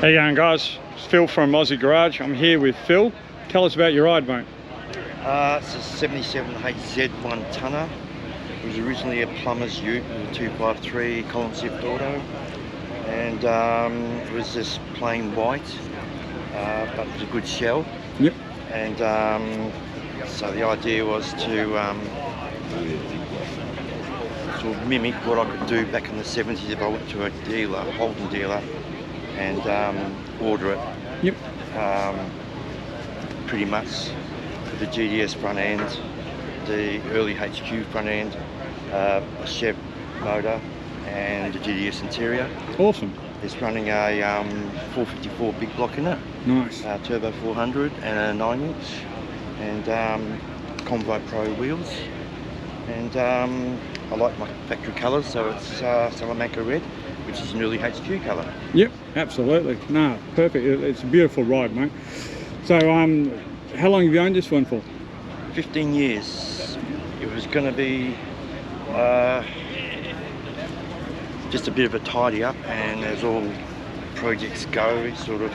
How you going, guys? It's Phil from HZ Garage. I'm here with Phil. Tell us about your ride, mate. It's a 77 HZ Tonner. It was originally a plumber's ute with a 253 column shift auto, and it was just plain white, but it was a good shell. Yep. And so the idea was to sort of mimic what I could do back in the 70s if I went to a dealer, a Holden dealer, and order it. Yep. Pretty much with the GTS front end, the early HQ front end, a chevy motor, and the GTS Interior. Awesome. It's running a 454 big block in it. Nice. Turbo 400 and a 9-inch, and Convo Pro wheels. And I like my factory colours, so it's Salamanca Red, which is an early HQ colour. Yep, absolutely. No, perfect. It's a beautiful ride, mate. So, how long have you owned this one for? 15 years. It was going to be just a bit of a tidy up, and as all projects go, it sort of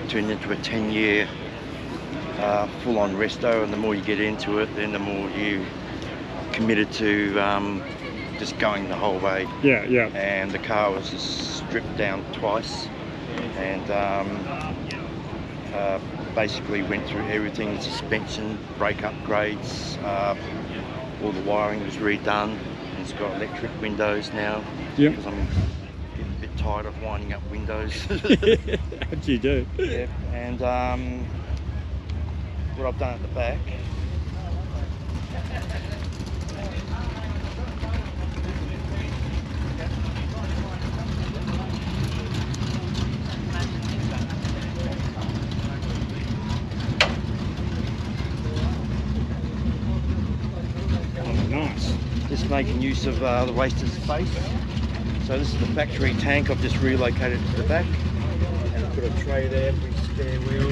turned into a 10-year full-on resto, and the more you get into it, then the more you committed to just going the whole way. Yeah, yeah. And the car was just stripped down twice, and basically went through everything: suspension, brake upgrades, all the wiring was redone. It's got electric windows now. Yep. Because I'm getting a bit tired of winding up windows. What do you do? Yeah. And what I've done at the back, Nice. just making use of the wasted space. So this is the factory tank I've just relocated to the back, and I've put a tray there for each spare wheel.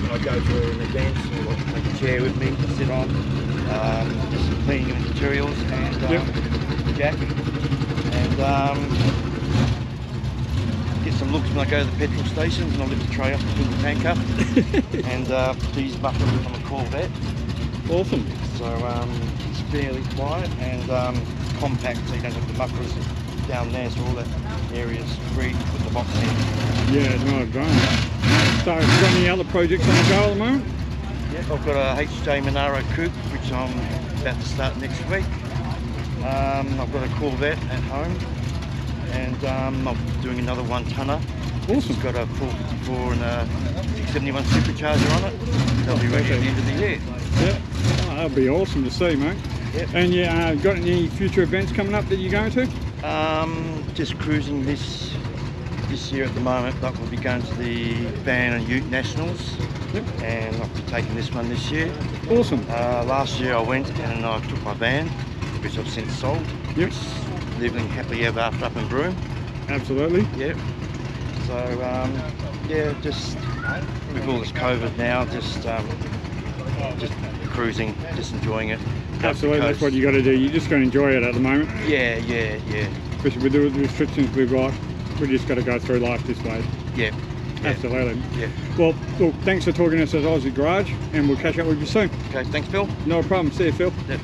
When I go to an event, I'll take a chair with me to sit on. Just some cleaning materials and jack, and get some looks when I go to the petrol stations, and I'll lift the tray up and fill the tank up. And these mufflers on the Corvette. Awesome. So it's fairly quiet and compact, so you don't have the mufflers down there, so all that area is free to put the box in. Yeah, no, great. So, have you got any other projects on the go at the moment? Yeah, I've got a HJ Monaro Coupe, which I'm about to start next week. I've got a Corvette at home, and I'm doing another 1-tonner. Awesome. It's got a 454 and a 671 supercharger on it. They'll be ready at the end of the year. Yeah, oh, that'll be awesome to see, mate. Yep. And yeah, got any future events coming up that you're going to? Just cruising this year at the moment, but we'll be going to the Van and Ute Nationals. Yep. And I'll be taking this one this year. Awesome. Last year I went and I took my van, which I've since sold. Yep. Living happily ever after up in Broome. Absolutely. Yep. So yeah, just with all this COVID now, just cruising, just enjoying it. Absolutely, that's what you got to do. You just got to enjoy it at the moment. Yeah, yeah, yeah. Especially with the restrictions we've got, we just got to go through life this way. Yeah. Absolutely. Yeah. Well, look, thanks for talking to us at HZ Garage, and we'll catch up with you soon. Okay, thanks, Phil. No problem. See you, Phil. Yep.